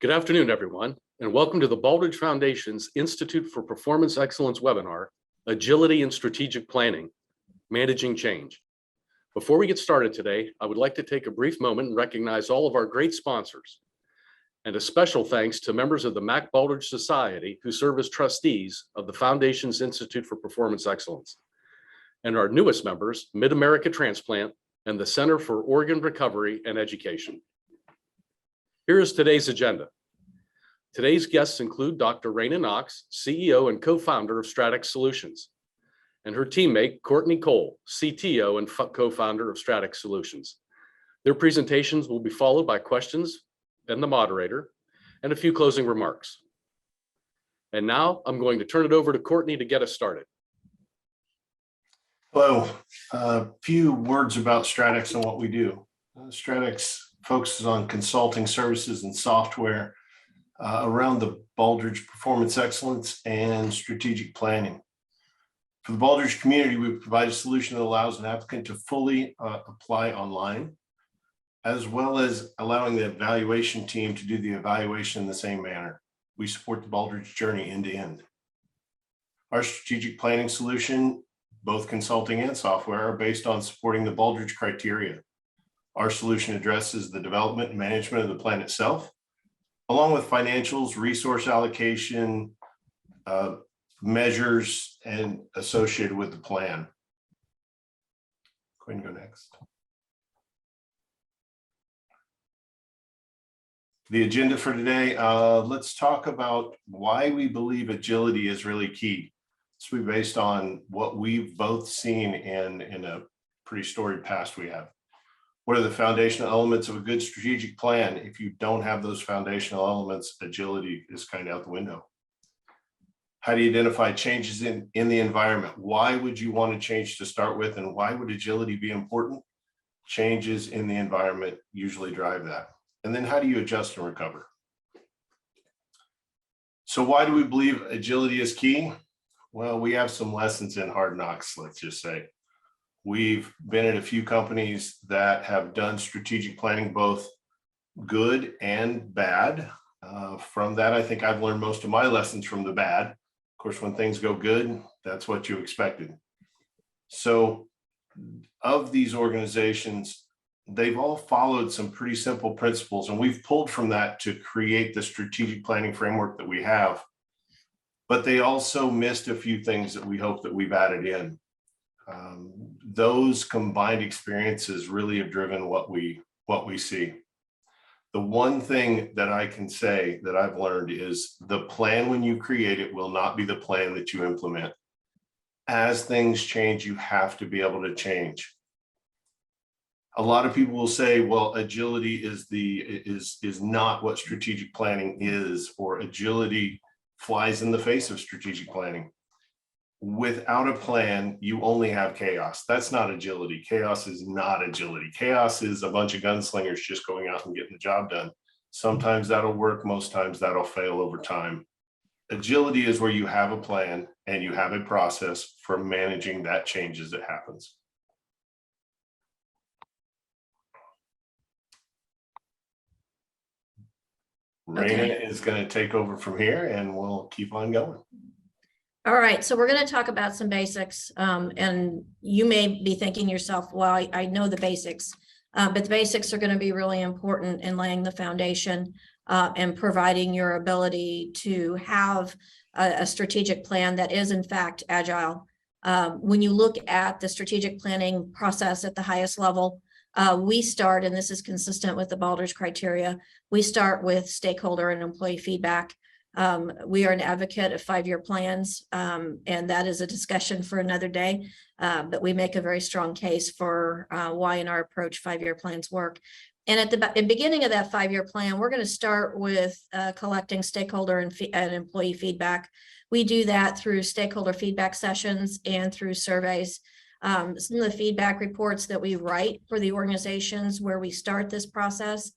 Good afternoon, everyone, and welcome to the Baldrige Foundation's Institute for Performance Excellence webinar, Agility and Strategic Planning, Managing Change. Before we get started today, I would like to take a brief moment and recognize all of our great sponsors, and a special thanks to members of the Mac Baldrige Society who serve as trustees of the Foundation's Institute for Performance Excellence, and our newest members, Mid-America Transplant and the Center for Organ Recovery and Education. Here is today's agenda. Today's guests include Dr. Raina Knox, CEO and co-founder of Stratix Solutions, and her teammate, Courtney Cole, CTO and co-founder of Stratix Solutions. Their presentations will be followed by questions and the moderator, and a few closing remarks. And now I'm going to turn it over to Courtney to get us started. Hello, a few words about Stratix and what we do. Stratix focuses on consulting services and software around the Baldrige performance excellence and strategic planning. For the Baldrige community, we provide a solution that allows an applicant to fully apply online, as well as allowing the evaluation team to do the evaluation in the same manner. We support the Baldrige journey end to end. Our strategic planning solution, both consulting and software, are based on supporting the Baldrige criteria. Our solution addresses the development and management of the plan itself, along with financials, resource allocation, measures, and associated with the plan. Go ahead and go next. The agenda for today, let's talk about why we believe agility is really key. This will be based on what we've both seen in a pretty storied past we have. What are the foundational elements of a good strategic plan? If you don't have those foundational elements, agility is kind of out the window. How do you identify changes in the environment? Why would you want to change to start with, and why would agility be important? Changes in the environment usually drive that. And then how do you adjust and recover? So why do we believe agility is key? Well, we have some lessons in hard knocks, let's just say. We've been at a few companies that have done strategic planning, both good and bad. From that, I think I've learned most of my lessons from the bad. Of course, when things go good, that's what you expected. So of these organizations, they've all followed some pretty simple principles, and we've pulled from that to create the strategic planning framework that we have. But they also missed a few things that we hope that we've added in. Those combined experiences really have driven what we see. The one thing that I can say that I've learned is the plan when you create it will not be the plan that you implement. As things change, you have to be able to change. A lot of people will say, well, agility is not what strategic planning is, or agility flies in the face of strategic planning. Without a plan, you only have chaos. That's not agility. Chaos is not agility. Chaos is a bunch of gunslingers just going out and getting the job done. Sometimes that'll work. Most times that'll fail over time. Agility is where you have a plan and you have a process for managing that change as it happens. Raina is going to take over from here and we'll keep on going. All right, so we're going to talk about some basics, and you may be thinking yourself, well, I know the basics, but the basics are going to be really important in laying the foundation and providing your ability to have a strategic plan that is in fact agile. When you look at the strategic planning process at the highest level, we start, and this is consistent with the Baldrige criteria, we start with stakeholder and employee feedback. We are an advocate of 5-year plans, and that is a discussion for another day, but we make a very strong case for why in our approach 5-year plans work. And at the beginning of that 5-year plan, we're going to start with collecting stakeholder and employee feedback. We do that through stakeholder feedback sessions and through surveys. Some of the feedback reports that we write for the organizations where we start this process.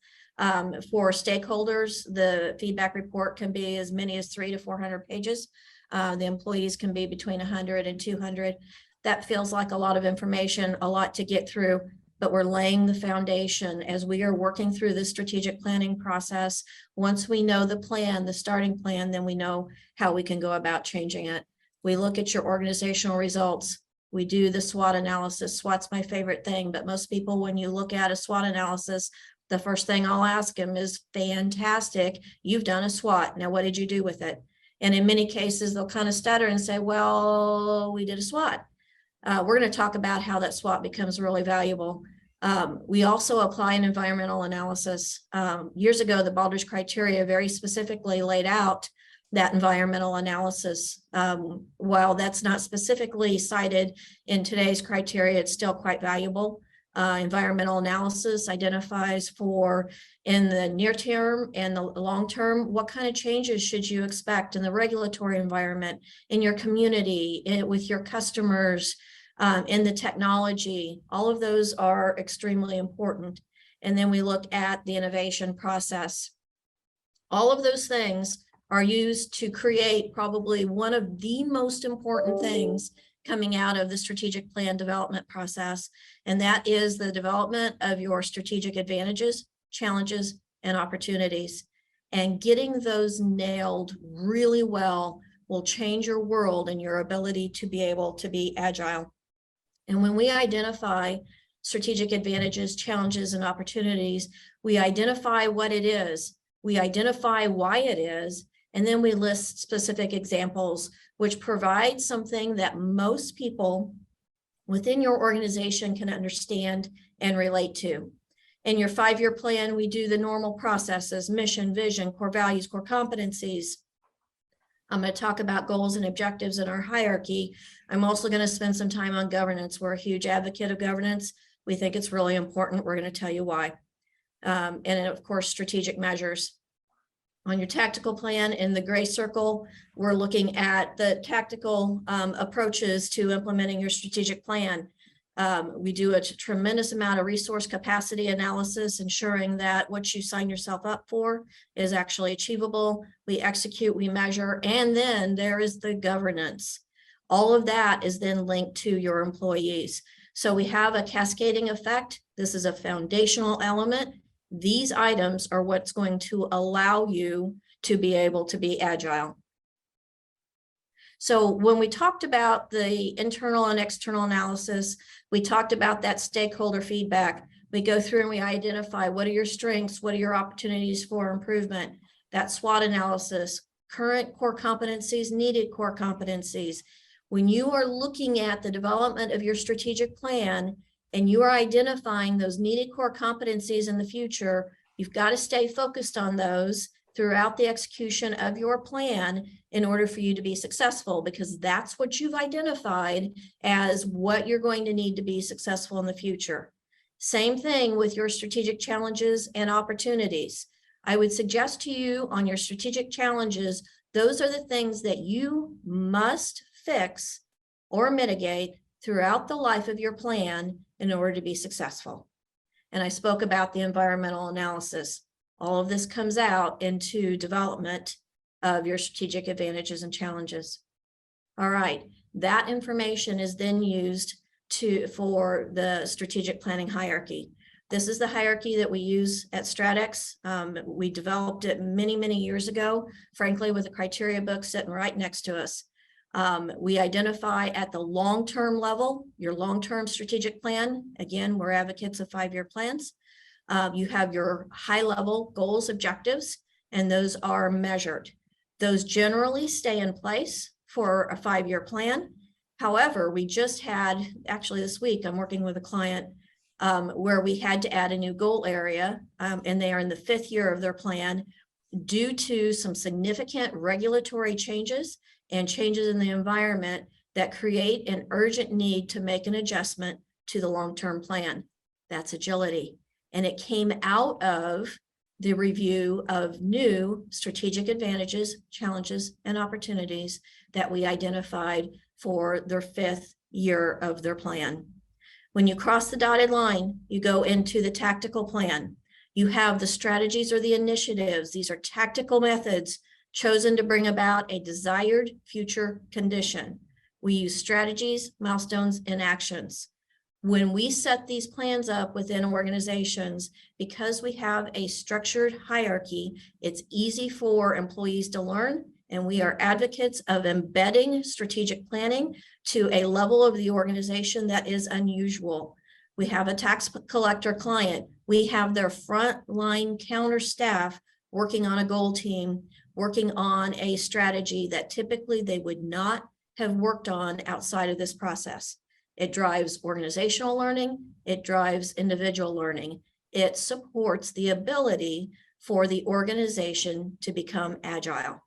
For stakeholders, the feedback report can be as many as 300 to 400 pages. The employees can be between 100 and 200. That feels like a lot of information, a lot to get through. but we're laying the foundation as we are working through the strategic planning process. Once we know the plan, the starting plan, then we know how we can go about changing it. We look at your organizational results. We do the SWOT analysis. SWOT's my favorite thing, but most people, when you look at a SWOT analysis, the first thing I'll ask them is, fantastic, you've done a SWOT. Now, what did you do with it? And in many cases, they'll kind of stutter and say, well, we did a SWOT. We're going to talk about how that SWOT becomes really valuable. We also apply an environmental analysis. Years ago, the Baldrige criteria very specifically laid out that environmental analysis. While that's not specifically cited in today's criteria, it's still quite valuable. Environmental analysis identifies for, in the near term and the long term, what kind of changes should you expect in the regulatory environment, in your community, with your customers, in the technology. All of those are extremely important. And then we look at the innovation process. All of those things are used to create probably one of the most important things coming out of the strategic plan development process, and that is the development of your strategic advantages, challenges, and opportunities. And getting those nailed really well will change your world and your ability to be able to be agile. And when we identify strategic advantages, challenges, and opportunities, we identify what it is, we identify why it is, and then we list specific examples which provide something that most people within your organization can understand and relate to. In your 5-year plan, we do the normal processes: mission, vision, core values, core competencies. I'm going to talk about goals and objectives in our hierarchy. I'm also going to spend some time on governance. We're a huge advocate of governance. We think it's really important. We're going to tell you why. And of course, strategic measures. On your tactical plan, in the gray circle, we're looking at the tactical approaches to implementing your strategic plan. We do a tremendous amount of resource capacity analysis, ensuring that what you sign yourself up for is actually achievable. We execute, we measure, and then there is the governance. All of that is then linked to your employees. So we have a cascading effect. This is a foundational element. These items are what's going to allow you to be able to be agile. So when we talked about the internal and external analysis, we talked about that stakeholder feedback. We go through and we identify what are your strengths, what are your opportunities for improvement, that SWOT analysis, current core competencies, needed core competencies. When you are looking at the development of your strategic plan, and you are identifying those needed core competencies in the future, you've got to stay focused on those throughout the execution of your plan in order for you to be successful, because that's what you've identified as what you're going to need to be successful in the future. Same thing with your strategic challenges and opportunities. I would suggest to you on your strategic challenges, those are the things that you must fix or mitigate throughout the life of your plan in order to be successful. And I spoke about the environmental analysis. All of this comes out into development of your strategic advantages and challenges. All right, that information is then used for the strategic planning hierarchy. This is the hierarchy that we use at Stratex. We developed it many, many years ago, frankly, with a criteria book sitting right next to us. We identify at the long-term level, your long-term strategic plan. Again, we're advocates of 5-year plans. You have your high-level goals, objectives, and those are measured. Those generally stay in place for a 5-year plan. However, we just had, actually this week, I'm working with a client where we had to add a new goal area, and they are in the 5th year of their plan due to some significant regulatory changes and changes in the environment that create an urgent need to make an adjustment to the long-term plan. That's agility. And it came out of the review of new strategic advantages, challenges, and opportunities that we identified for their 5th year of their plan. When you cross the dotted line, you go into the tactical plan. You have the strategies or the initiatives. These are tactical methods chosen to bring about a desired future condition. We use strategies, milestones, and actions. When we set these plans up within organizations, because we have a structured hierarchy, it's easy for employees to learn, and we are advocates of embedding strategic planning to a level of the organization that is unusual. We have a tax collector client. We have their frontline counter staff working on a goal team, working on a strategy that typically they would not have worked on outside of this process. It drives organizational learning. It drives individual learning. It supports the ability for the organization to become agile.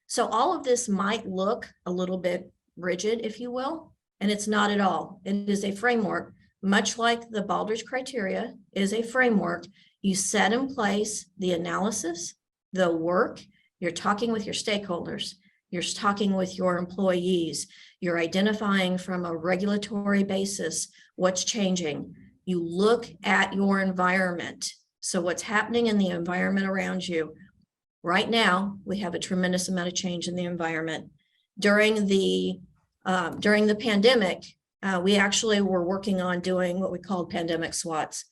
So all of this might look a little bit rigid, if you will, and it's not at all. It is a framework, much like the Baldrige criteria is a framework. You set in place the analysis, the work, you're talking with your stakeholders, you're talking with your employees, you're identifying from a regulatory basis what's changing. You look at your environment. So what's happening in the environment around you. Right now, we have a tremendous amount of change in the environment. During the pandemic, we actually were working on doing what we called pandemic SWATs.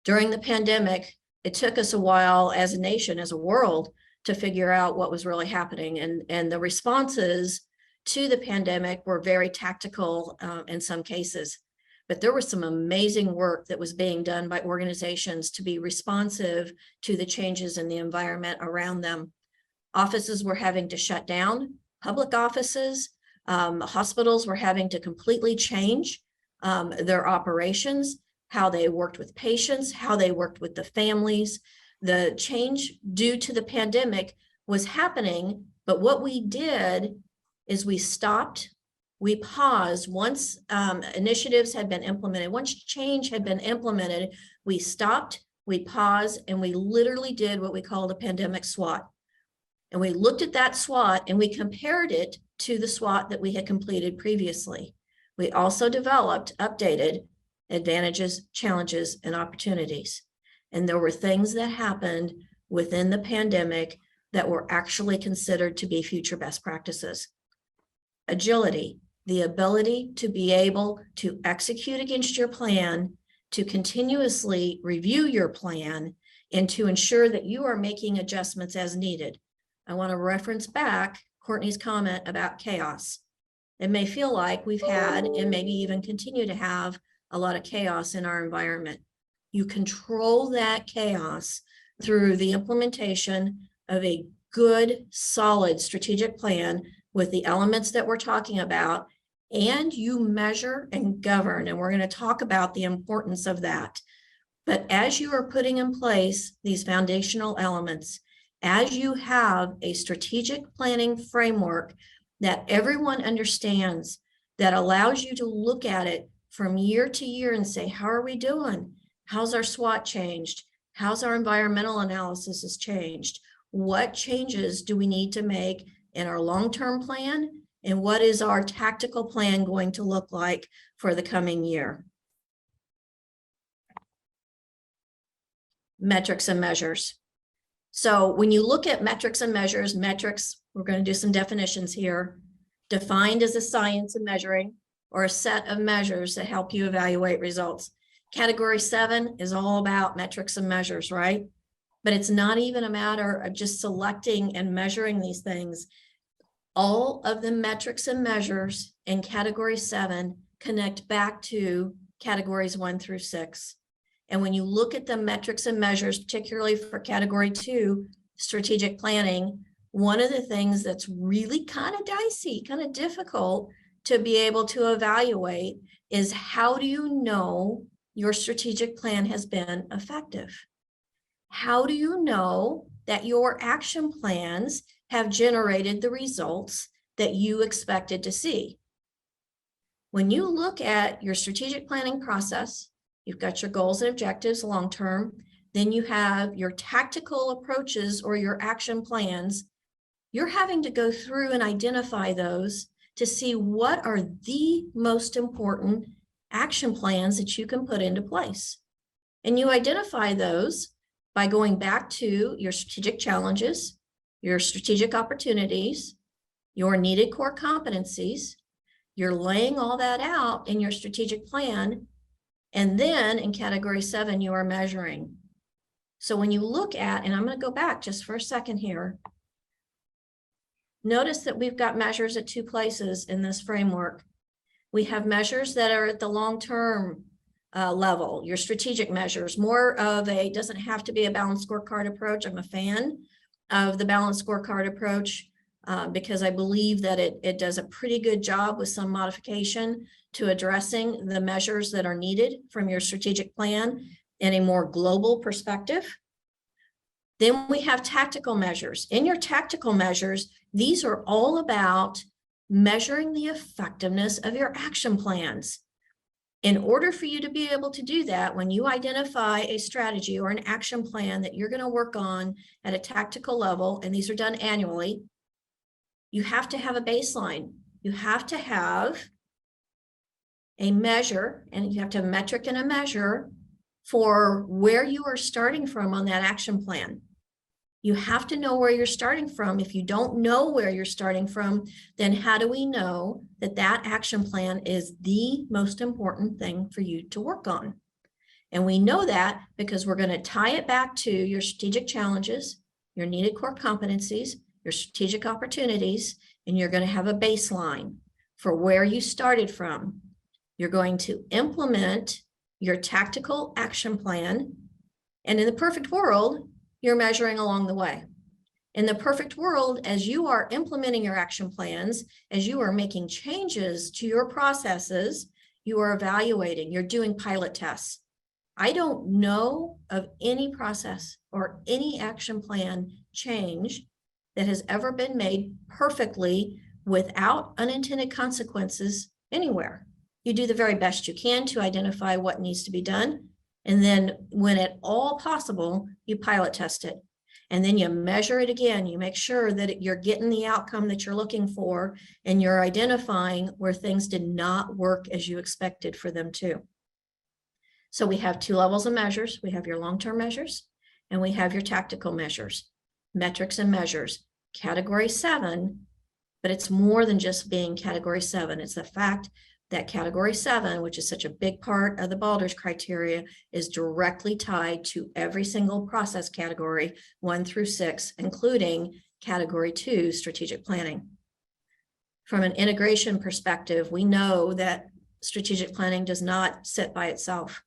During the pandemic, it took us a while as a nation, as a world, to figure out what was really happening. And the responses to the pandemic were very tactical in some cases. But there was some amazing work that was being done by organizations to be responsive to the changes in the environment around them. Offices were having to shut down, public offices, hospitals were having to completely change their operations, how they worked with patients, how they worked with the families. The change due to the pandemic was happening, but what we did is we stopped, we paused. Once initiatives had been implemented, once change had been implemented, we stopped, we paused, and we literally did what we called a pandemic SWAT. And we looked at that SWAT and we compared it to the SWAT that we had completed previously. We also developed, updated advantages, challenges, and opportunities. And there were things that happened within the pandemic that were actually considered to be future best practices. Agility, the ability to be able to execute against your plan, to continuously review your plan, and to ensure that you are making adjustments as needed. I want to reference back Courtney's comment about chaos. It may feel like we've had, and maybe even continue to have, a lot of chaos in our environment. You control that chaos through the implementation of a good, solid strategic plan with the elements that we're talking about, and you measure and govern. And we're going to talk about the importance of that. But as you are putting in place these foundational elements, as you have a strategic planning framework that everyone understands, that allows you to look at it from year to year and say, how are we doing? How's our SWOT changed? How's our environmental analysis has changed? What changes do we need to make in our long-term plan? And what is our tactical plan going to look like for the coming year? Metrics and measures. So when you look at metrics and measures, metrics, we're going to do some definitions here, defined as a science of measuring or a set of measures that help you evaluate results. Category 7 is all about metrics and measures, right? But it's not even a matter of just selecting and measuring these things. All of the metrics and measures in category 7 connect back to categories 1 through 6. And when you look at the metrics and measures, particularly for category 2, strategic planning, one of the things that's really kind of dicey, kind of difficult to be able to evaluate is, how do you know your strategic plan has been effective? How do you know that your action plans have generated the results that you expected to see? When you look at your strategic planning process, you've got your goals and objectives long-term, then you have your tactical approaches or your action plans. You're having to go through and identify those to see what are the most important action plans that you can put into place. And you identify those by going back to your strategic challenges, your strategic opportunities, your needed core competencies, You're laying all that out in your strategic plan. And then in category 7, you are measuring. So when you look at, and I'm going to go back just for a second here, notice that we've got measures at 2 places in this framework. We have measures that are at the long-term level, your strategic measures, more of a, doesn't have to be a balanced scorecard approach. I'm a fan of the balanced scorecard approach because I believe that it does a pretty good job with some modification to addressing the measures that are needed from your strategic plan in a more global perspective. Then we have tactical measures. In your tactical measures, these are all about measuring the effectiveness of your action plans. In order for you to be able to do that, when you identify a strategy or an action plan that you're going to work on at a tactical level, and these are done annually, you have to have a baseline. You have to have a measure, and you have to have a metric and a measure for where you are starting from on that action plan. You have to know where you're starting from. If you don't know where you're starting from, then how do we know that that action plan is the most important thing for you to work on? And we know that because we're going to tie it back to your strategic challenges, your needed core competencies, your strategic opportunities, and you're going to have a baseline for where you started from. You're going to implement your tactical action plan. And in the perfect world, you're measuring along the way. In the perfect world, as you are implementing your action plans, as you are making changes to your processes, you are evaluating, you're doing pilot tests. I don't know of any process or any action plan change that has ever been made perfectly without unintended consequences anywhere. You do the very best you can to identify what needs to be done. And then when at all possible, you pilot test it. And then you measure it again. You make sure that you're getting the outcome that you're looking for, and you're identifying where things did not work as you expected for them to. So we have 2 levels of measures. We have your long-term measures, and we have your tactical measures, metrics and measures. Category 7, but it's more than just being category 7. It's the fact that category 7, which is such a big part of the Baldrige criteria, is directly tied to every single process category 1 through 6, including category 2, strategic planning. From an integration perspective, we know that strategic planning does not sit by itself.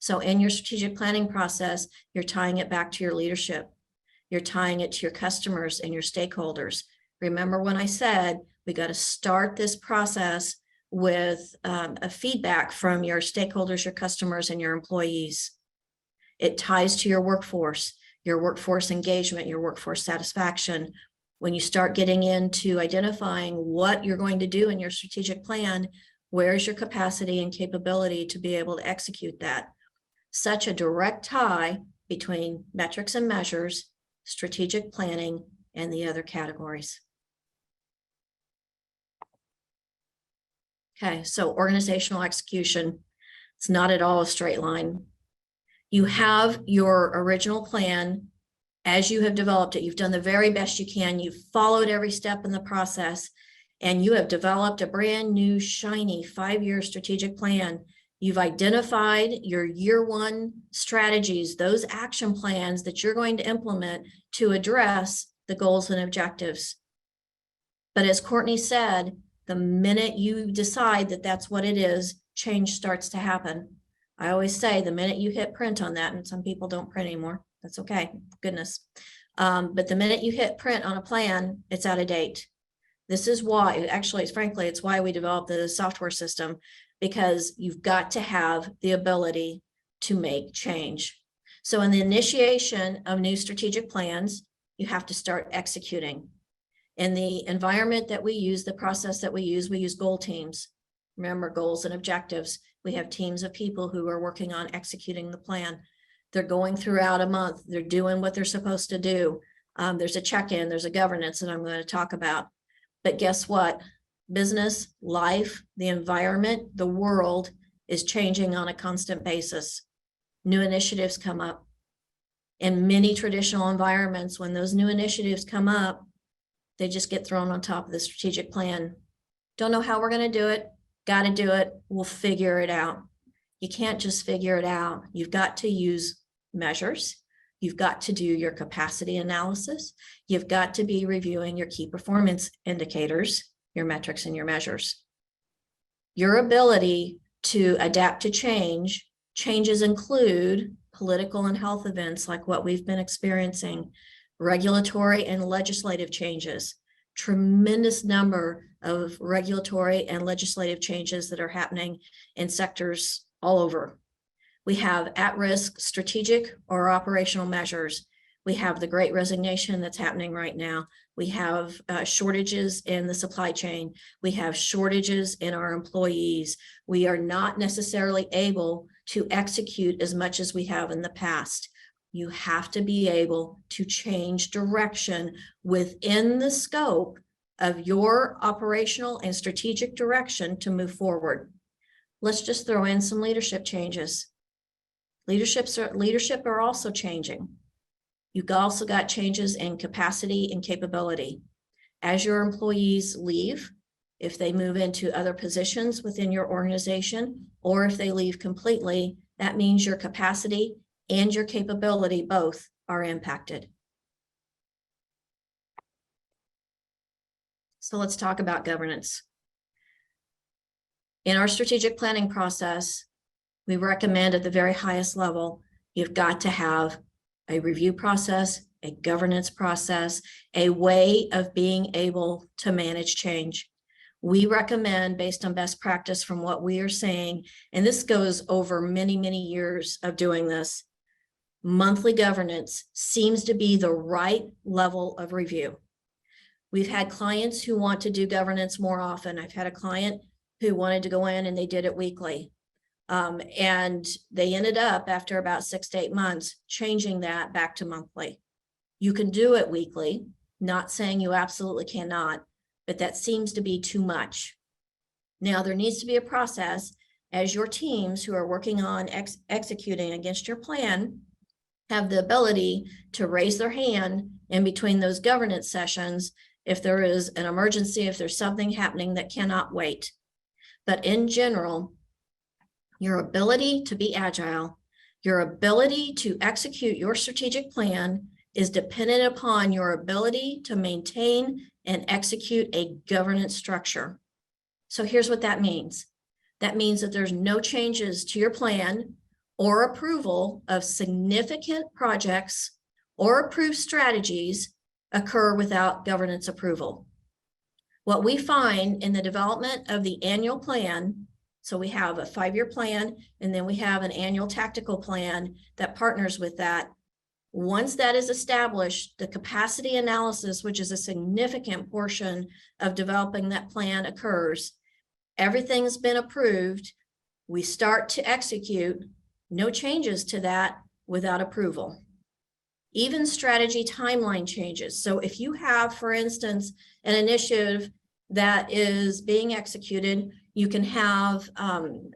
So in your strategic planning process, you're tying it back to your leadership. You're tying it to your customers and your stakeholders. Remember when I said we got to start this process with a feedback from your stakeholders, your customers, and your employees. It ties to your workforce engagement, your workforce satisfaction. When you start getting into identifying what you're going to do in your strategic plan, where's your capacity and capability to be able to execute that? Such a direct tie between metrics and measures, strategic planning, and the other categories. Okay, so organizational execution, it's not at all a straight line. You have your original plan as you have developed it. You've done the very best you can. You've followed every step in the process, and you have developed a brand new, shiny 5-year strategic plan. You've identified your year 1 strategies, those action plans that you're going to implement to address the goals and objectives. But as Courtney said, the minute you decide that that's what it is, change starts to happen. I always say the minute you hit print on that, and some people don't print anymore, that's okay, goodness. But the minute you hit print on a plan, it's out of date. This is why, actually, frankly, it's why we developed the software system, because you've got to have the ability to make change. So in the initiation of new strategic plans, you have to start executing. In the environment that we use, the process that we use goal teams. Remember, goals and objectives. We have teams of people who are working on executing the plan. They're going throughout a month. They're doing what they're supposed to do. There's a check-in, there's a governance that I'm going to talk about. But guess what? Business, life, the environment, the world is changing on a constant basis. New initiatives come up. In many traditional environments, when those new initiatives come up, they just get thrown on top of the strategic plan. Don't know how we're going to do it. Got to do it. We'll figure it out. You can't just figure it out. You've got to use measures. You've got to do your capacity analysis. You've got to be reviewing your key performance indicators, your metrics and your measures. Your ability to adapt to change, changes include political and health events like what we've been experiencing, regulatory and legislative changes, tremendous number of regulatory and legislative changes that are happening in sectors all over. We have at-risk strategic or operational measures. We have the great resignation that's happening right now. We have shortages in the supply chain. We have shortages in our employees. We are not necessarily able to execute as much as we have in the past. You have to be able to change direction within the scope of your operational and strategic direction to move forward. Let's just throw in some leadership changes. Leadership are also changing. You've also got changes in capacity and capability. As your employees leave, if they move into other positions within your organization, or if they leave completely, that means your capacity and your capability both are impacted. So let's talk about governance. In our strategic planning process, we recommend at the very highest level, you've got to have a review process, a governance process, a way of being able to manage change. We recommend, based on best practice from what we are seeing, and this goes over many, many years of doing this, monthly governance seems to be the right level of review. We've had clients who want to do governance more often. I've had a client who wanted to go in and they did it weekly. And they ended up, after about 6 to 8 months, changing that back to monthly. You can do it weekly, not saying you absolutely cannot, but that seems to be too much. Now, there needs to be a process as your teams who are working on executing against your plan have the ability to raise their hand in between those governance sessions if there is an emergency, if there's something happening that cannot wait. But in general, your ability to be agile, your ability to execute your strategic plan is dependent upon your ability to maintain and execute a governance structure. So here's what that means. That means that there's no changes to your plan or approval of significant projects or approved strategies occur without governance approval. What we find in the development of the annual plan, so we have a 5-year plan, and then we have an annual tactical plan that partners with that. Once that is established, the capacity analysis, which is a significant portion of developing that plan, occurs. Everything's been approved. We start to execute. No changes to that without approval. Even strategy timeline changes. So if you have, for instance, an initiative that is being executed, you can have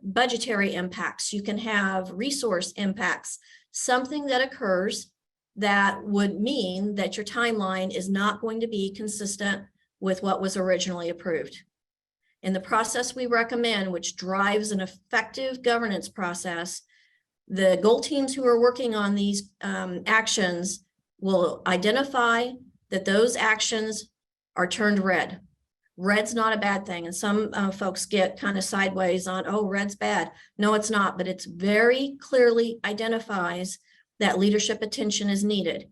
budgetary impacts, you can have resource impacts, something that occurs that would mean that your timeline is not going to be consistent with what was originally approved. In the process we recommend, which drives an effective governance process, the goal teams who are working on these actions will identify that those actions are turned red. Red's not a bad thing. And some folks get kind of sideways on, oh, red's bad. No, it's not, but it's very clearly identifies that leadership attention is needed.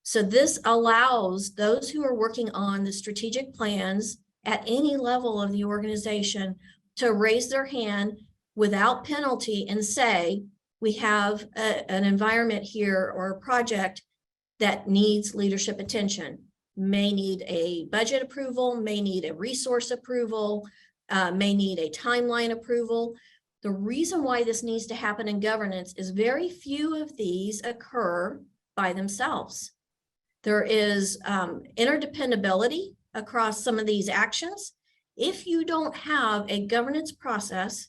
So this allows those who are working on the strategic plans at any level of the organization to raise their hand without penalty and say, we have an environment here or a project that needs leadership attention, may need a budget approval, may need a resource approval, may need a timeline approval. The reason why this needs to happen in governance is very few of these occur by themselves. There is interdependability across some of these actions. If you don't have a governance process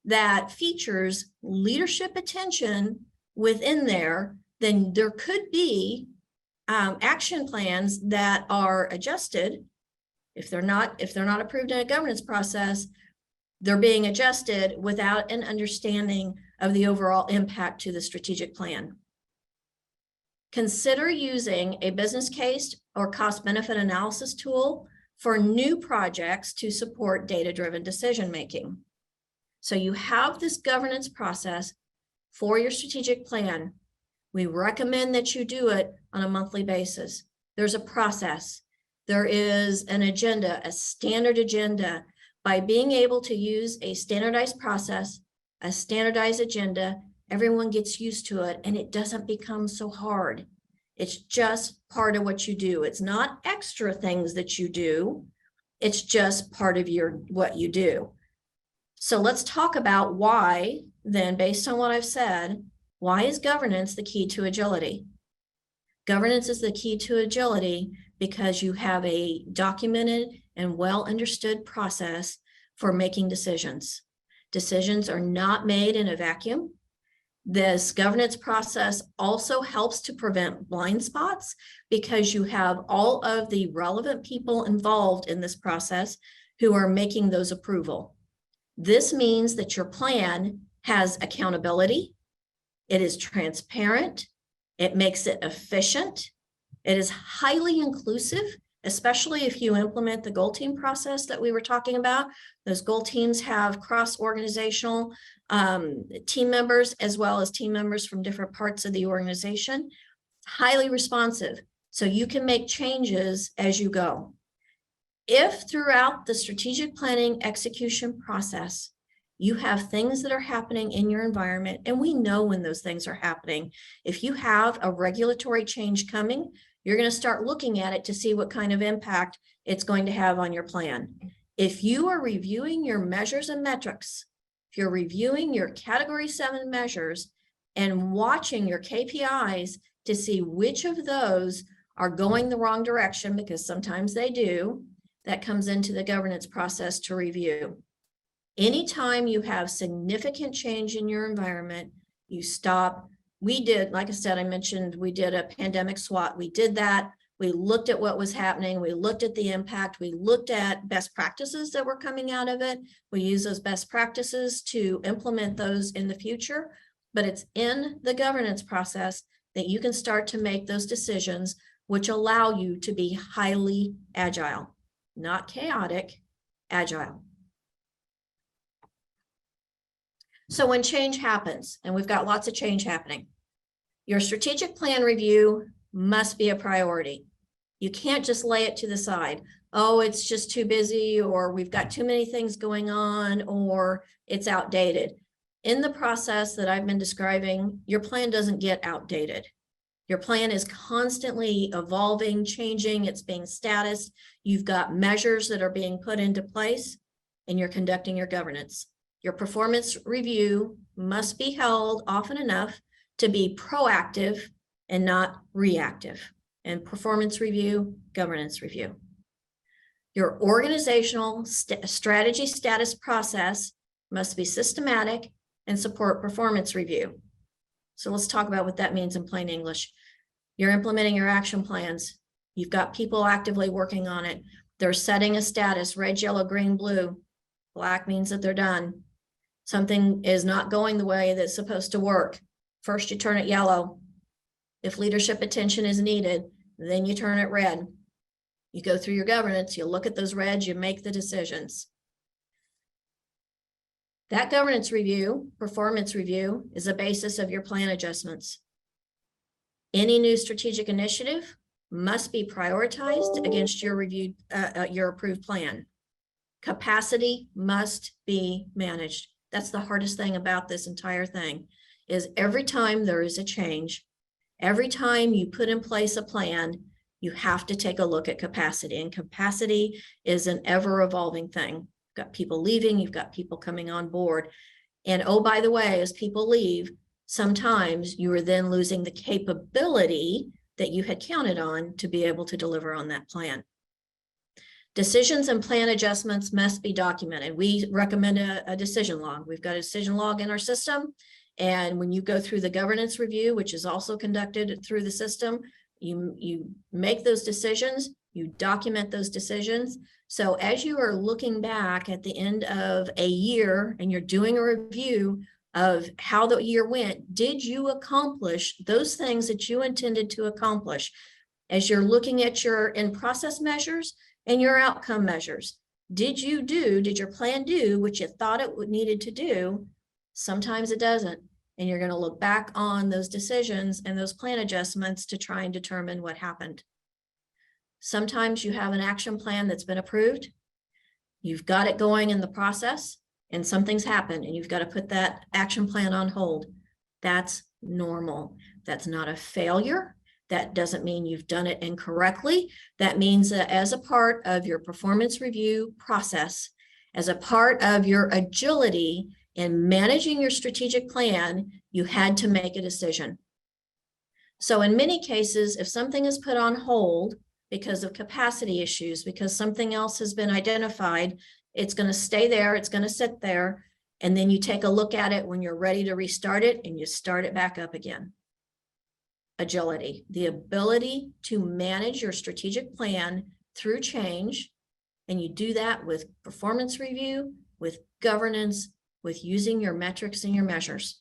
that features leadership attention within there, then there could be action plans that are adjusted if they're not approved in a governance process. They're being adjusted without an understanding of the overall impact to the strategic plan. Consider using a business case or cost benefit analysis tool for new projects to support data-driven decision-making. So you have this governance process for your strategic plan. We recommend that you do it on a monthly basis. There's a process. There is an agenda, a standard agenda. By being able to use a standardized process, a standardized agenda, everyone gets used to it and it doesn't become so hard. It's just part of what you do. It's not extra things that you do. It's just part of what you do. So let's talk about why then, based on what I've said, why is governance the key to agility? Governance is the key to agility because you have a documented and well understood process for making decisions. Decisions are not made in a vacuum. This governance process also helps to prevent blind spots because you have all of the relevant people involved in this process who are making those approval. This means that your plan has accountability. It is transparent. It makes it efficient. It is highly inclusive, especially if you implement the goal team process that we were talking about. Those goal teams have cross-organizational team members as well as team members from different parts of the organization. Highly responsive, so you can make changes as you go. If throughout the strategic planning execution process, you have things that are happening in your environment, and we know when those things are happening. If you have a regulatory change coming, you're going to start looking at it to see what kind of impact it's going to have on your plan. If you are reviewing your measures and metrics, if you're reviewing your category 7 measures and watching your KPIs to see which of those are going the wrong direction, because sometimes they do, that comes into the governance process to review. Anytime you have significant change in your environment, you stop. We did, like I said, I mentioned, we did a pandemic SWAT. We did that. We looked at what was happening. We looked at the impact. We looked at best practices that were coming out of it. We use those best practices to implement those in the future. But it's in the governance process that you can start to make those decisions, which allow you to be highly agile, not chaotic, agile. So when change happens, and we've got lots of change happening, your strategic plan review must be a priority. You can't just lay it to the side. Oh, it's just too busy, or we've got too many things going on, or it's outdated. In the process that I've been describing, your plan doesn't get outdated. Your plan is constantly evolving, changing, it's being status. You've got measures that are being put into place, and you're conducting your governance. Your performance review must be held often enough to be proactive and not reactive. And performance review, governance review. Your organizational strategy status process must be systematic and support performance review. So let's talk about what that means in plain English. You're implementing your action plans. You've got people actively working on it. They're setting a status, red, yellow, green, blue. Black means that they're done. Something is not going the way that's supposed to work. First, you turn it yellow. If leadership attention is needed, then you turn it red. You go through your governance, you look at those reds, you make the decisions. That governance review, performance review, is the basis of your plan adjustments. Any new strategic initiative must be prioritized against your reviewed, your approved plan. Capacity must be managed. That's the hardest thing about this entire thing, is every time there is a change, every time you put in place a plan, you have to take a look at capacity, and capacity is an ever-evolving thing. You've got people leaving, you've got people coming on board. And oh, by the way, as people leave, sometimes you are then losing the capability that you had counted on to be able to deliver on that plan. Decisions and plan adjustments must be documented. We recommend a decision log. We've got a decision log in our system. And when you go through the governance review, which is also conducted through the system, you make those decisions, you document those decisions. So as you are looking back at the end of a year and you're doing a review of how the year went, did you accomplish those things that you intended to accomplish? As you're looking at your in-process measures and your outcome measures, did your plan do what you thought it needed to do? Sometimes it doesn't. And you're going to look back on those decisions and those plan adjustments to try and determine what happened. Sometimes you have an action plan that's been approved. You've got it going in the process and something's happened and you've got to put that action plan on hold. That's normal. That's not a failure. That doesn't mean you've done it incorrectly. That means that as a part of your performance review process, as a part of your agility in managing your strategic plan, you had to make a decision. So in many cases, if something is put on hold because of capacity issues, because something else has been identified, it's going to stay there, it's going to sit there, and then you take a look at it when you're ready to restart it and you start it back up again. Agility, the ability to manage your strategic plan through change, and you do that with performance review, with governance, with using your metrics and your measures.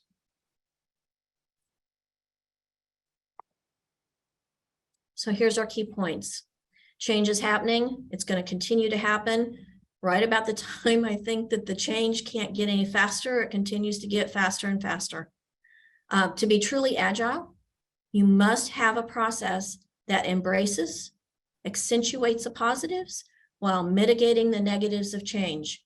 So here's our key points. Change is happening. It's going to continue to happen. Right about the time I think that the change can't get any faster, it continues to get faster and faster. To be truly agile, you must have a process that embraces, accentuates the positives while mitigating the negatives of change.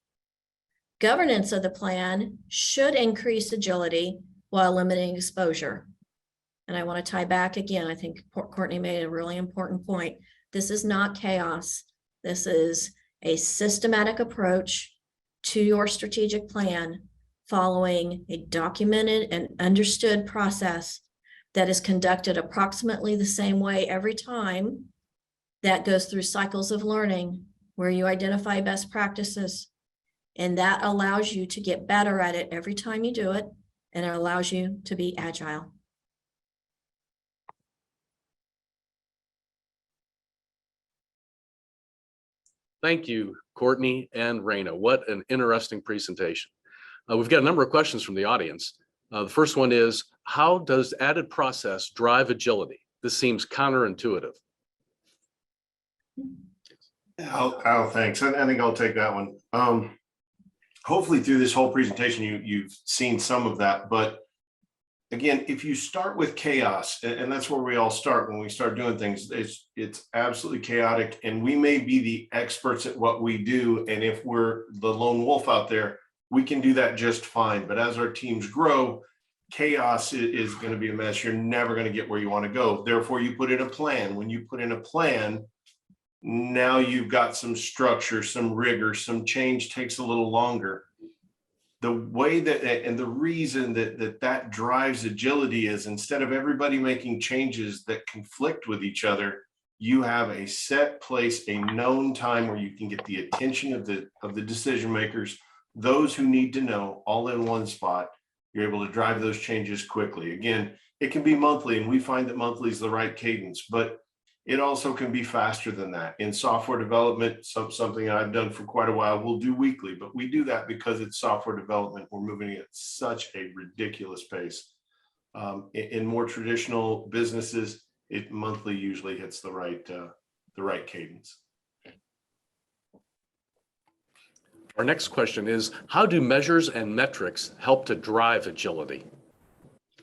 Governance of the plan should increase agility while limiting exposure. And I want to tie back again, I think Courtney made a really important point. This is not chaos. This is a systematic approach to your strategic plan following a documented and understood process that is conducted approximately the same way every time, that goes through cycles of learning where you identify best practices. And that allows you to get better at it every time you do it, and it allows you to be agile. Thank you, Courtney and Raina. What an interesting presentation. We've got a number of questions from the audience. The first one is, how does added process drive agility? This seems counterintuitive. Al, thanks. I think I'll take that one. Hopefully through this whole presentation, you've seen some of that. But again, if you start with chaos, and that's where we all start when we start doing things, it's absolutely chaotic. And we may be the experts at what we do. And if we're the lone wolf out there, we can do that just fine. But as our teams grow, chaos is going to be a mess. You're never going to get where you want to go. Therefore, you put in a plan. When you put in a plan, now you've got some structure, some rigor, some change takes a little longer. The way that, and the reason that drives agility is, instead of everybody making changes that conflict with each other, you have a set place, a known time where you can get the attention of the decision makers, those who need to know, all in one spot. You're able to drive those changes quickly. Again, it can be monthly, and we find that monthly is the right cadence, but it also can be faster than that. In software development, something I've done for quite a while, we'll do weekly, but we do that because it's software development. We're moving at such a ridiculous pace. In more traditional businesses, it monthly usually hits the right cadence. Our next question is, how do measures and metrics help to drive agility?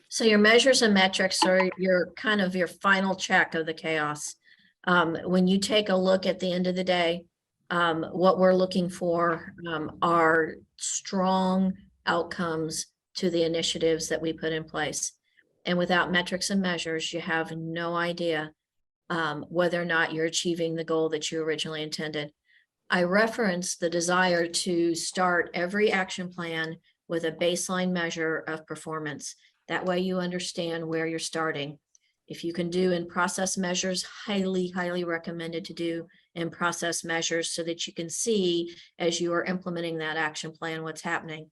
So your measures and metrics are your kind of your final check of the chaos. When you take a look at the end of the day, what we're looking for are strong outcomes to the initiatives that we put in place. And without metrics and measures, you have no idea whether or not you're achieving the goal that you originally intended. I referenced the desire to start every action plan with a baseline measure of performance. That way you understand where you're starting. If you can do in process measures, highly, highly recommended to do in process measures so that you can see as you are implementing that action plan what's happening.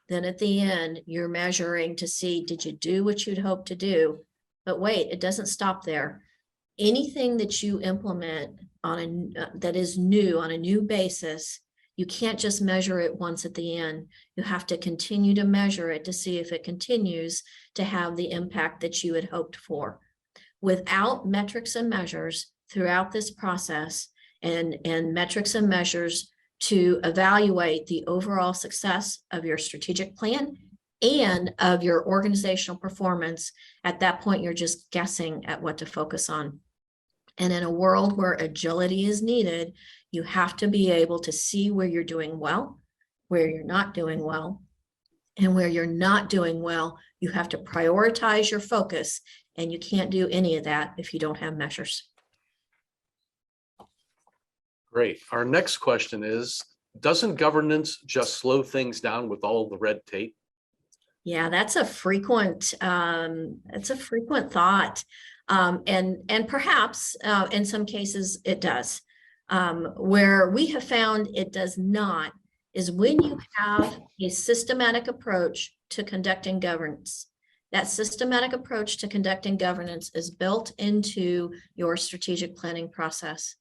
Then at the end, you're measuring to see, did you do what you'd hoped to do? But wait, it doesn't stop there. Anything that you implement that is new on a new basis, you can't just measure it once at the end. You have to continue to measure it to see if it continues to have the impact that you had hoped for. Without metrics and measures throughout this process, and metrics and measures to evaluate the overall success of your strategic plan and of your organizational performance, at that point, you're just guessing at what to focus on. And in a world where agility is needed, you have to be able to see where you're doing well, where you're not doing well, and where you're not doing well, you have to prioritize your focus, and you can't do any of that if you don't have measures. Great. Our next question is, doesn't governance just slow things down with all the red tape? Yeah, that's a frequent thought. And perhaps in some cases it does. Where we have found it does not is when you have a systematic approach to conducting governance. That systematic approach to conducting governance is built into your strategic planning process.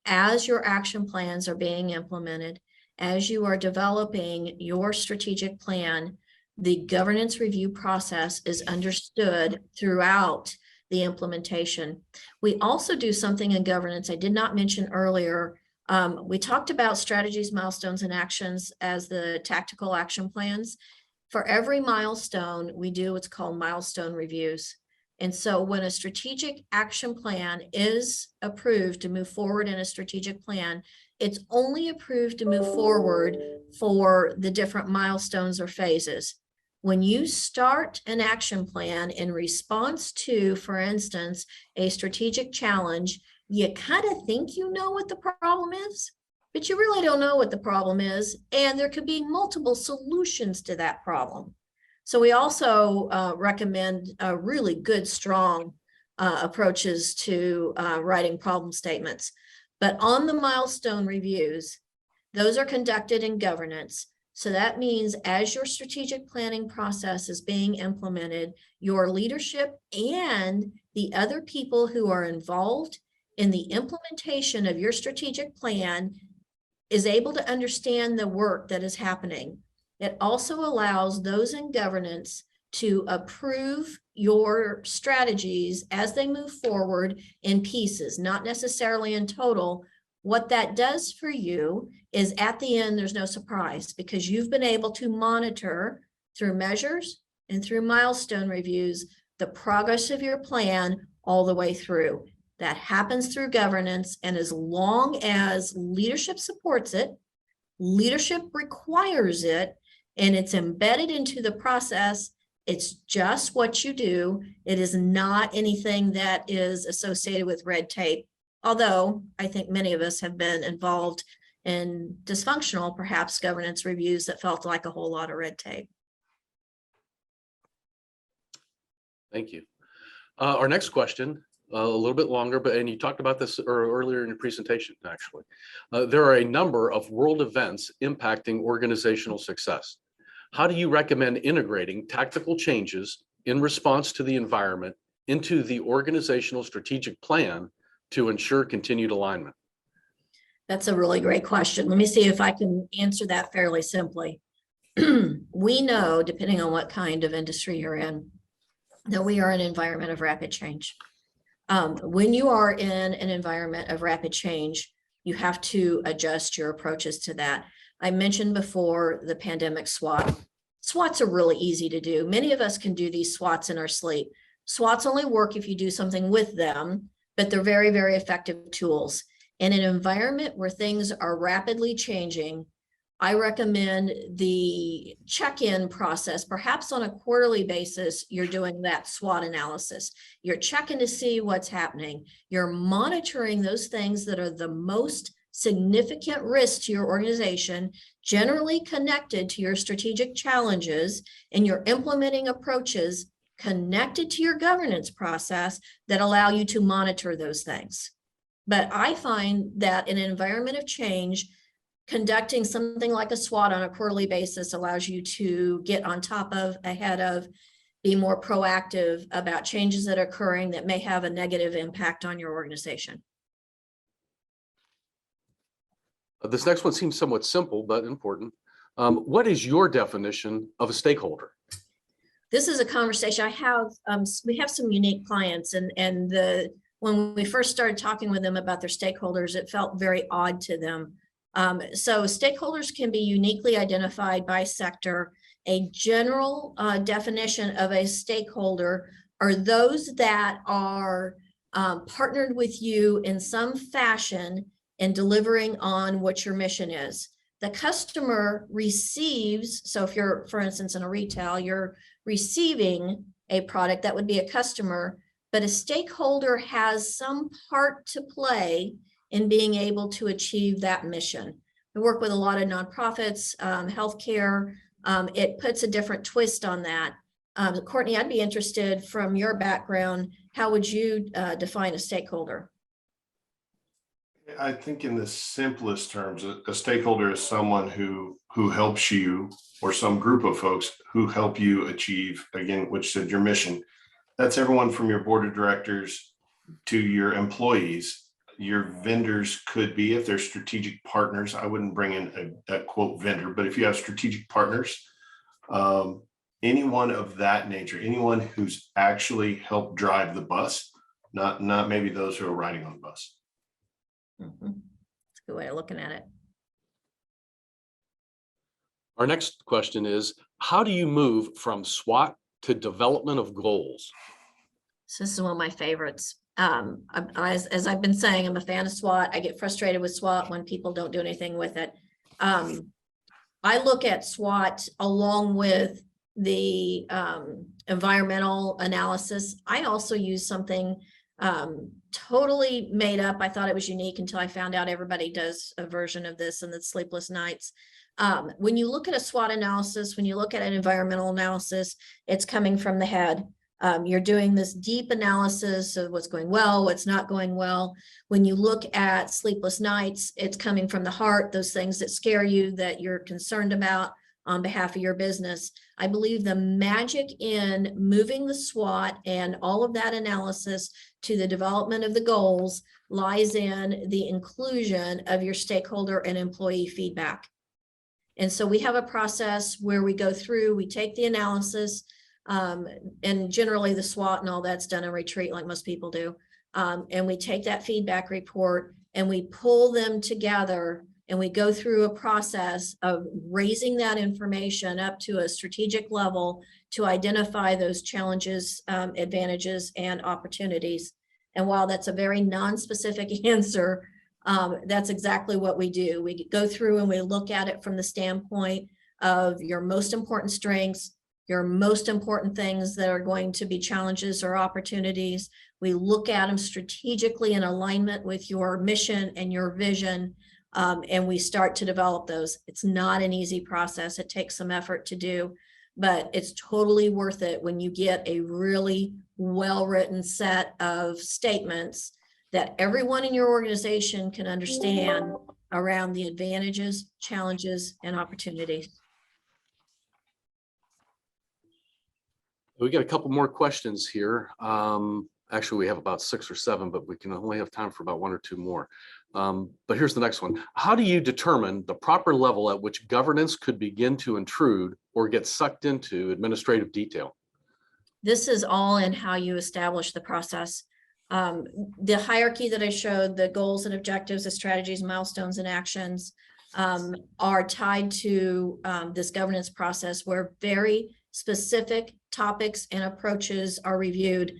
As your action plans are being implemented, as you are developing your strategic plan, the governance review process is understood throughout the implementation. We also do something in governance I did not mention earlier. We talked about strategies, milestones, and actions as the tactical action plans. For every milestone, we do what's called milestone reviews. And so when a strategic action plan is approved to move forward in a strategic plan, it's only approved to move forward for the different milestones or phases. When you start an action plan in response to, for instance, a strategic challenge, you kind of think you know what the problem is, but you really don't know what the problem is. And there could be multiple solutions to that problem. So we also recommend really good, strong approaches to writing problem statements. But on the milestone reviews, those are conducted in governance. So that means as your strategic planning process is being implemented, your leadership and the other people who are involved in the implementation of your strategic plan is able to understand the work that is happening. It also allows those in governance to approve your strategies as they move forward in pieces, not necessarily in total. What that does for you is at the end, there's no surprise because you've been able to monitor through measures and through milestone reviews the progress of your plan all the way through. That happens through governance, and as long as leadership supports it, leadership requires it, and it's embedded into the process, it's just what you do. It is not anything that is associated with red tape. Although I think many of us have been involved in dysfunctional, perhaps, governance reviews that felt like a whole lot of red tape. Thank you. Our next question, a little bit longer, and you talked about this earlier in your presentation, actually. There are a number of world events impacting organizational success. How do you recommend integrating tactical changes in response to the environment into the organizational strategic plan to ensure continued alignment? That's a really great question. Let me see if I can answer that fairly simply. We know, depending on what kind of industry you're in, that we are in an environment of rapid change. When you are in an environment of rapid change, you have to adjust your approaches to that. I mentioned before the pandemic SWAT. SWATs are really easy to do. Many of us can do these SWATs in our sleep. SWATs only work if you do something with them, but they're very, very effective tools. In an environment where things are rapidly changing, I recommend the check-in process. Perhaps on a quarterly basis, you're doing that SWOT analysis. You're checking to see what's happening. You're monitoring those things that are the most significant risk to your organization, generally connected to your strategic challenges, and you're implementing approaches connected to your governance process that allow you to monitor those things. But I find that in an environment of change, conducting something like a SWOT on a quarterly basis allows you to get on top of, ahead of, be more proactive about changes that are occurring that may have a negative impact on your organization. This next one seems somewhat simple, but important. What is your definition of a stakeholder? This is a conversation I have. We have some unique clients, and when we first started talking with them about their stakeholders, it felt very odd to them. So stakeholders can be uniquely identified by sector. A general definition of a stakeholder are those that are partnered with you in some fashion in delivering on what your mission is. The customer receives, so if you're, for instance, in a retail, you're receiving a product, that would be a customer, but a stakeholder has some part to play in being able to achieve that mission. We work with a lot of nonprofits, healthcare. It puts a different twist on that. Courtney, I'd be interested from your background, how would you define a stakeholder? I think in the simplest terms, a stakeholder is someone who helps you, or some group of folks who help you achieve, again, which said your mission. That's everyone from your board of directors to your employees. Your vendors could be, if they're strategic partners, I wouldn't bring in a quote vendor, but if you have strategic partners, anyone of that nature, anyone who's actually helped drive the bus, not maybe those who are riding on the bus. Mm-hmm. That's a good way of looking at it. Our next question is, how do you move from SWAT to development of goals? So this is one of my favorites. As I've been saying, I'm a fan of SWAT. I get frustrated with SWAT when people don't do anything with it. I look at SWAT along with the environmental analysis. I also use something totally made up. I thought it was unique until I found out everybody does a version of this in the sleepless nights. When you look at a SWOT analysis, when you look at an environmental analysis, it's coming from the head. You're doing this deep analysis of what's going well, what's not going well. When you look at sleepless nights, it's coming from the heart, those things that scare you, that you're concerned about on behalf of your business. I believe the magic in moving the SWOT and all of that analysis to the development of the goals lies in the inclusion of your stakeholder and employee feedback. And so we have a process where we go through, we take the analysis, and generally the SWOT and all that's done in retreat like most people do. And we take that feedback report and we pull them together and we go through a process of raising that information up to a strategic level to identify those challenges, advantages, and opportunities. And while that's a very non-specific answer, that's exactly what we do. We go through and we look at it from the standpoint of your most important strengths, your most important things that are going to be challenges or opportunities. We look at them strategically in alignment with your mission and your vision, and we start to develop those. It's not an easy process. It takes some effort to do, but it's totally worth it when you get a really well-written set of statements that everyone in your organization can understand around the advantages, challenges, and opportunities. We got a couple more questions here. Actually, we have about 6 or 7, but we can only have time for about 1 or 2 more. But here's the next one. How do you determine the proper level at which governance could begin to intrude or get sucked into administrative detail? This is all in how you establish the process. The hierarchy that I showed, the goals and objectives, the strategies, milestones, and actions are tied to this governance process where very specific topics and approaches are reviewed.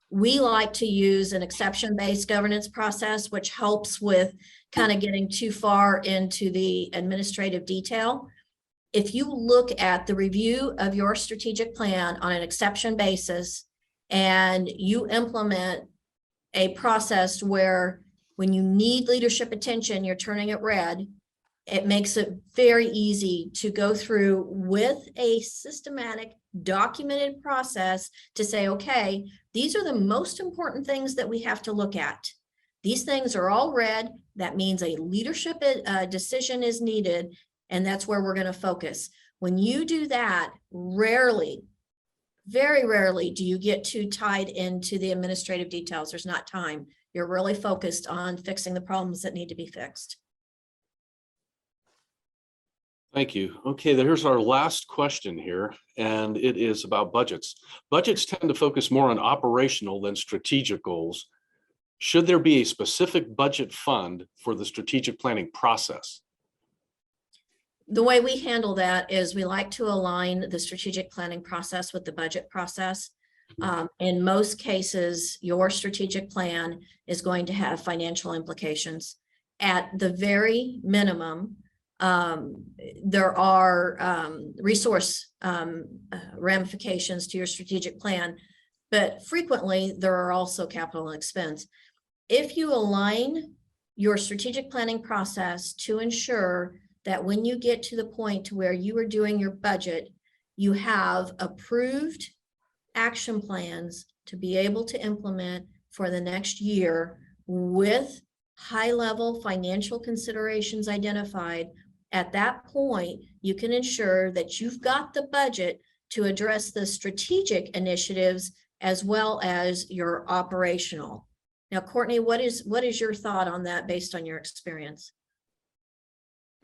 We like to use an exception-based governance process, which helps with kind of getting too far into the administrative detail. If you look at the review of your strategic plan on an exception basis and you implement a process where when you need leadership attention, you're turning it red, it makes it very easy to go through with a systematic, documented process to say, okay, these are the most important things that we have to look at. These things are all red. That means a leadership decision is needed, and that's where we're going to focus. When you do that, rarely, very rarely do you get too tied into the administrative details. There's not time. You're really focused on fixing the problems that need to be fixed. Thank you. Okay, here's our last question here, and it is about budgets. Budgets tend to focus more on operational than strategic goals. Should there be a specific budget fund for the strategic planning process? The way we handle that is we like to align the strategic planning process with the budget process. In most cases, your strategic plan is going to have financial implications. At the very minimum, there are resource ramifications to your strategic plan, but frequently there are also capital expense. If you align your strategic planning process to ensure that when you get to the point to where you are doing your budget, you have approved action plans to be able to implement for the next year with high-level financial considerations identified, at that point, you can ensure that you've got the budget to address the strategic initiatives as well as your operational. Now, Courtney, what is your thought on that based on your experience?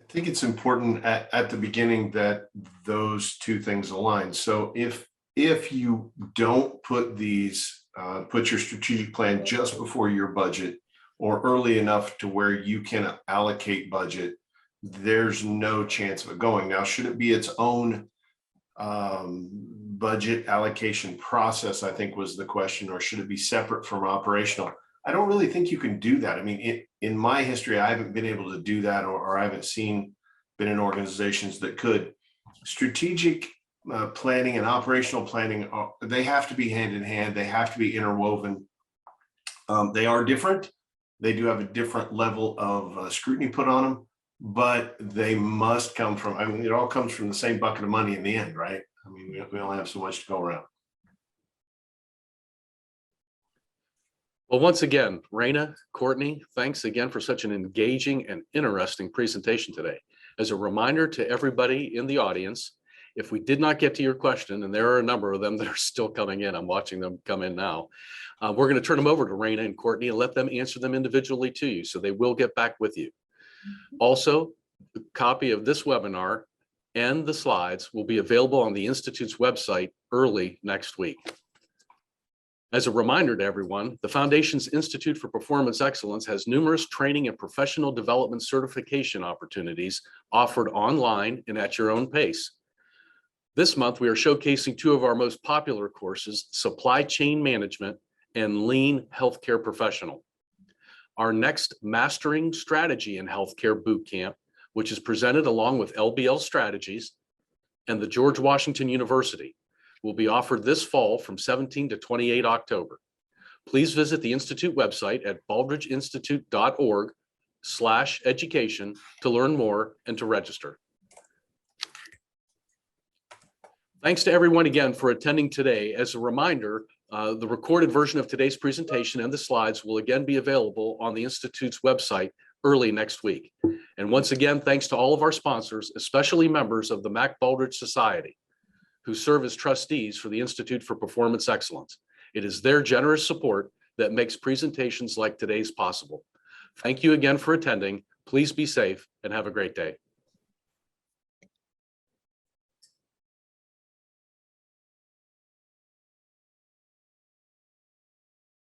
I think it's important at the beginning that those two things align. So if you don't put put your strategic plan just before your budget or early enough to where you can allocate budget, there's no chance of it going. Now, should it be its own budget allocation process, I think was the question, or should it be separate from operational? I don't really think you can do that. I mean, in my history, I haven't been able to do that, or I haven't been in organizations that could. Strategic planning and operational planning, they have to be hand in hand. They have to be interwoven. They are different. They do have a different level of scrutiny put on them, but they must come from, I mean, it all comes from the same bucket of money in the end, right? I mean, we only have so much to go around. Well, once again, Raina, Courtney, thanks again for such an engaging and interesting presentation today. As a reminder to everybody in the audience, if we did not get to your question, and there are a number of them that are still coming in, I'm watching them come in now, we're going to turn them over to Raina and Courtney and let them answer them individually to you, so they will get back with you. Also, a copy of this webinar and the slides will be available on the Institute's website early next week. As a reminder to everyone, the Foundation's Institute for Performance Excellence has numerous training and professional development certification opportunities offered online and at your own pace. This month, we are showcasing two of our most popular courses, Supply Chain Management and Lean Healthcare Professional. Our next Mastering Strategy in Healthcare Bootcamp, which is presented along with LBL Strategies and the George Washington University, will be offered this fall from 17 to 28 October. Please visit the Institute website at baldrigeinstitute.org/education to learn more and to register. Thanks to everyone again for attending today. As a reminder, the recorded version of today's presentation and the slides will again be available on the Institute's website early next week. And once again, thanks to all of our sponsors, especially members of the Mac Baldrige Society, who serve as trustees for the Institute for Performance Excellence. It is their generous support that makes presentations like today's possible. Thank you again for attending. Please be safe and have a great day.